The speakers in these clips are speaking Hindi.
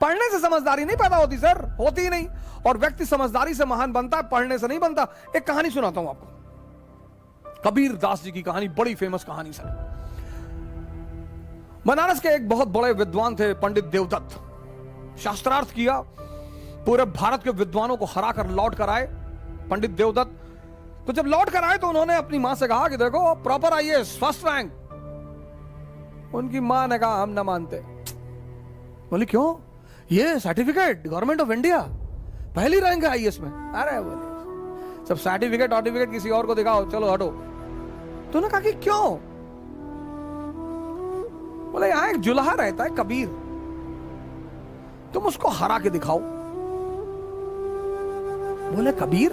पढ़ने से समझदारी नहीं पैदा होती सर, होती ही नहीं। और व्यक्ति समझदारी से महान बनता है, पढ़ने से नहीं बनता। एक कहानी सुनाता हूं आपको, कबीर दास जी की कहानी, बड़ी फेमस कहानी सर। बनारस के एक बहुत बड़े विद्वान थे पंडित देवदत्त। शास्त्रार्थ किया, पूरे भारत के विद्वानों को हरा कर लौट कर आए पंडित देवदत्त। तो जब लौट कर आए तो उन्होंने अपनी मां से कहा कि देखो प्रॉपर आईएएस फर्स्ट रैंक। उनकी मां ने कहा हम ना मानते। बोली क्यों? ये सर्टिफिकेट गवर्नमेंट ऑफ इंडिया, पहली रैंक है आईएएस में। अरे बोले सब सर्टिफिकेट किसी और को दिखाओ, चलो हटो। तो उन्होंने कहा कि क्यों? बोले यहां एक जुल्हा रहता है कबीर, तुम उसको हरा के दिखाओ। बोले कबीर?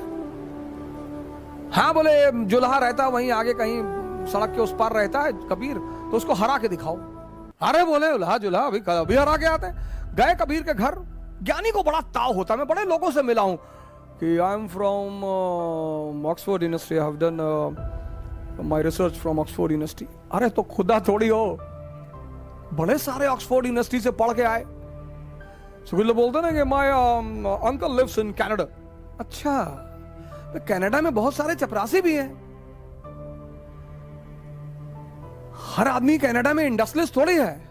हाँ बोले जुल्हा रहता वहीं आगे कहीं सड़क के उस पार रहता है कबीर, तो उसको हरा के दिखाओ। अरे बोले जुल्हा अभी हरा के आते हैं। गए कबीर के घर। ज्ञानी को बड़ा ताव होता है, मैं बड़े लोगों से मिला हूं कि I am from Oxford university, I have done my research from Oxford university. अरे तो खुदा थोड़ी हो, बड़े सारे ऑक्सफोर्ड यूनिवर्सिटी से पढ़ के आए। कुछ लोग बोलते ना कि my uncle lives in Canada. अच्छा, तो कनाडा में बहुत सारे चपरासी भी हैं। हर आदमी कनाडा में इंडस्ट्रियलिस्ट थोड़ी है।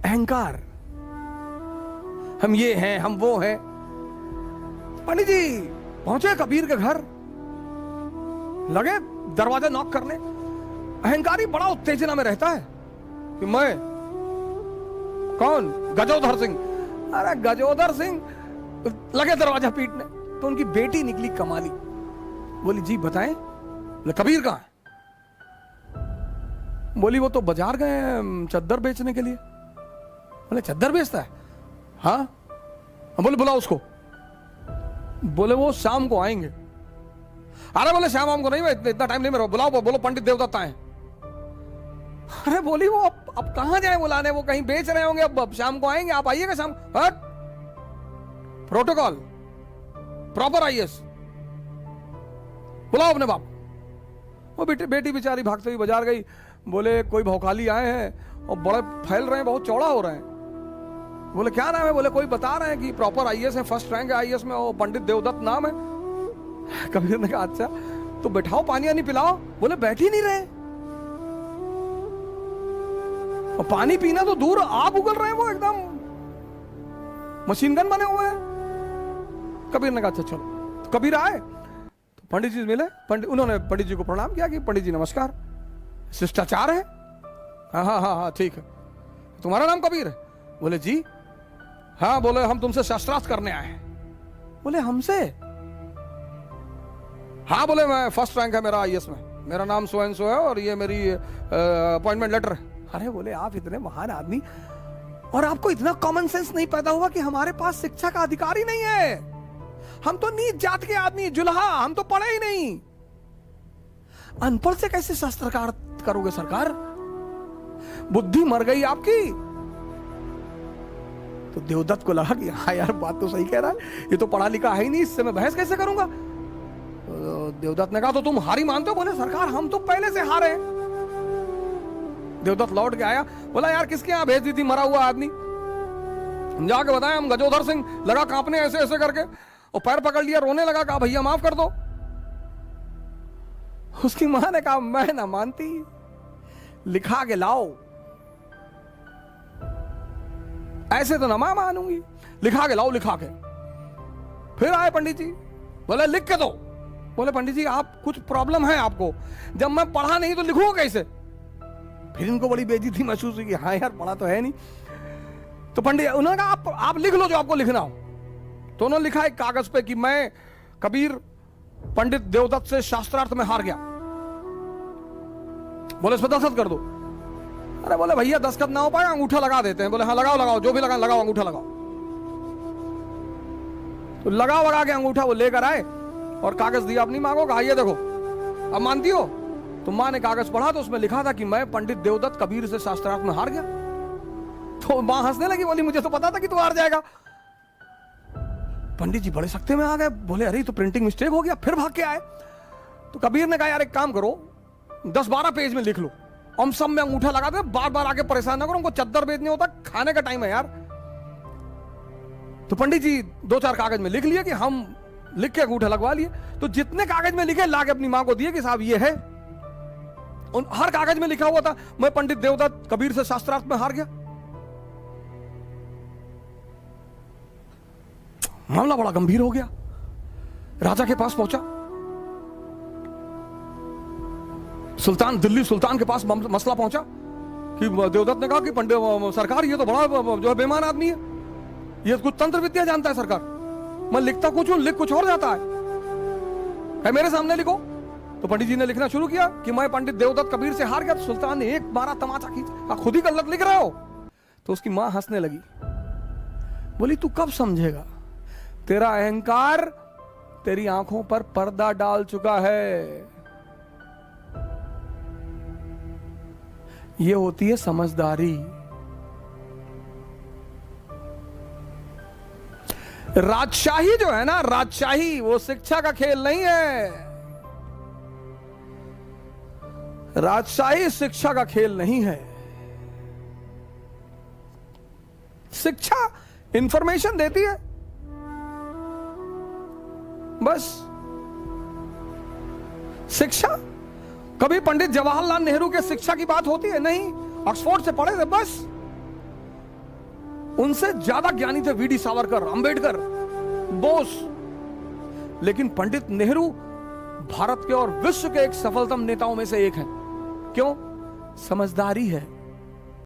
अहंकार, हम ये हैं हम वो हैं। पंडित जी पहुंचे कबीर के घर, लगे दरवाजा नॉक करने। अहंकारी बड़ा उत्तेजना में रहता है कि मैं कौन? गजोधर सिंह। अरे गजोधर सिंह, लगे दरवाजा पीटने। तो उनकी बेटी निकली कमाली, बोली जी बताएं। बोले कबीर कहां है? बोली वो तो बाजार गए चद्दर बेचने के लिए। बोले चद्दर बेचता है? हाँ। बोले बुलाओ उसको। बोले वो शाम को आएंगे। अरे बोले शाम को नहीं, मैं इतना टाइम नहीं मेरा, बुलाओ, बोलो पंडित देवदत्त आए। अरे बोली वो अब कहां जाए बुलाने, वो कहीं बेच रहे होंगे, अब शाम को आएंगे, आप आइएगा शाम। हट, प्रोटोकॉल, प्रॉपर आईएएस, बुलाओ अपने बाप। वो बेटी बेचारी भागते हुई बाजार गई। बोले कोई भौकाली आए हैं और बड़े फैल रहे हैं, बहुत चौड़ा हो रहे हैं। बोले क्या नाम है? बोले कोई बता रहे हैं कि प्रॉपर आईएएस है, फर्स्ट रैंक है आईएएस में, वो पंडित देवदत्त नाम है। कबीर ने कहा अच्छा तो बैठाओ, पानी वानी पिलाओ। बोले बैठ ही नहीं रहे, और पानी पीना तो दूर, आप उगल रहे हैं, वो एकदम मशीन गन बने हुए हैं। कबीर ने कहा अच्छा चलो। तो कबीर आए तो पंडित जी मिले। उन्होंने पंडित जी को प्रणाम किया कि पंडित जी नमस्कार, शिष्टाचार है। हाँ हाँ हाँ हाँ ठीक है। तुम्हारा नाम कबीर है? बोले जी। हाँ। बोले हम तुमसे शास्त्रार्थ करने आए हैं। बोले हमसे? हाँ। बोले मैं फर्स्ट रैंक है मेरा आईएएस में, मेरा नाम सो एंड सो है और ये मेरी अपॉइंटमेंट लेटर है। अरे बोले आप इतने महान आदमी और आपको इतना कॉमन सेंस नहीं पैदा हुआ कि हमारे पास शिक्षा का अधिकार ही नहीं है। हम तो नीच जात के आदमी, जुल्हा, हम तो पढ़े ही नहीं। अनपढ़ से कैसे शास्त्रकार करोगे सरकार? बुद्धि मर गई आपकी। तो देवदत्त को लगा कि हाँ यार बात तो सही कह रहा है, ये तो पढ़ा लिखा है ही नहीं, इससे मैं बहस कैसे करूंगा। तो देवदत्त ने कहा तो तुम हारी मानते हो? बोले सरकार हम तो पहले से हारे। देवदत्त लौट के आया, बोला यार किसके यहां भेज दी थी मरा हुआ आदमी? जाके बताया हम गजोधर सिंह। लगा कांपने ऐसे ऐसे करके, और पैर पकड़ लिया, रोने लगा, कहा भैया माफ कर दो। उसकी मां ने कहा मैं ना मानती, लिखा के लाओ। ऐसे तो ना मैं मानूंगी, लिखा के लाओ, लिखा के। फिर आए पंडित जी, बोले लिख के दो। बोले पंडित जी आप कुछ प्रॉब्लम है आपको, जब मैं पढ़ा नहीं तो लिखूंगा कैसे? फिर इनको बड़ी बेइज्जती महसूस हुई कि हाँ यार पढ़ा तो है नहीं। तो पंडित उन्होंने कहा आप लिख लो जो आपको लिखना हो। तो उन्होंने लिखा एक कागज पे कि मैं कबीर पंडित देवदत्त से शास्त्रार्थ में हार गया। बोले इस पर दस्तखत कर दो। अरे बोले भैया दस्तखत ना हो पाए, अंगूठा लगा देते हैं। बोले हाँ लगाओ लगाओ, जो भी लगा लगाओ, अंगूठा लगाओ। तो लगा के अंगूठा वो लेकर आए और कागज दिया अपनी मां को, कहा ये देखो अब मानती हो? तो मां ने कागज पढ़ा तो उसमें लिखा था कि मैं पंडित देवदत्त कबीर से शास्त्रार्थ में हार गया। तो मां हंसने लगी, बोली मुझे तो पता था कि तू हार जाएगा। पंडित जी बड़े सख्ते में आ गए, बोले अरे तो प्रिंटिंग मिस्टेक हो गया। फिर भाग के आए। तो कबीर ने कहा यार एक काम करो, 10-12 पेज में लिख लो। हम सब में अंगूठा लगाते हैं, बार बार आके परेशान ना करो, उनको चद्दर बेचने होता, खाने का टाइम है यार। तो पंडित जी 2-4 कागज में लिख लिए कि हम लिख के अंगूठा लगवा लिए। तो जितने कागज में लिखे ला के अपनी मां को दिए कि साहब ये है। उन हर कागज में लिखा हुआ था मैं पंडित देवदत्त कबीर से शास्त्रार्थ में हार गया। मामला बड़ा गंभीर हो गया। राजा के पास पहुंचा, सुल्तान, दिल्ली सुल्तान के पास मसला पहुंचा कि देवदत्त ने कहा कि पंडित सरकार ये तो बड़ा जो है बेईमान आदमी है, ये कुछ तंत्र विद्या जानता है सरकार, मैं लिखता कुछ हूं, लिख कुछ और जाता है मेरे सामने लिखो। तो पंडित जी ने लिखना शुरू किया कि मैं पंडित देवदत्त कबीर से हार गया। तो सुल्तान ने एक बारा तमाचा खींचा, खुद ही गलत लिख रहे हो। तो उसकी मां हंसने लगी, बोली तू कब समझेगा, तेरा अहंकार तेरी आंखों पर पर्दा डाल चुका है। ये होती है समझदारी। राजशाही जो है ना, राजशाही वो शिक्षा का खेल नहीं है। राजशाही शिक्षा का खेल नहीं है। शिक्षा इंफॉर्मेशन देती है बस। शिक्षा, कभी पंडित जवाहरलाल नेहरू के शिक्षा की बात होती है? नहीं, ऑक्सफोर्ड से पढ़े थे बस। उनसे ज्यादा ज्ञानी थे वीडी सावरकर, अंबेडकर, बोस। लेकिन पंडित नेहरू भारत के और विश्व के एक सफलतम नेताओं में से एक हैं। क्यों? समझदारी है।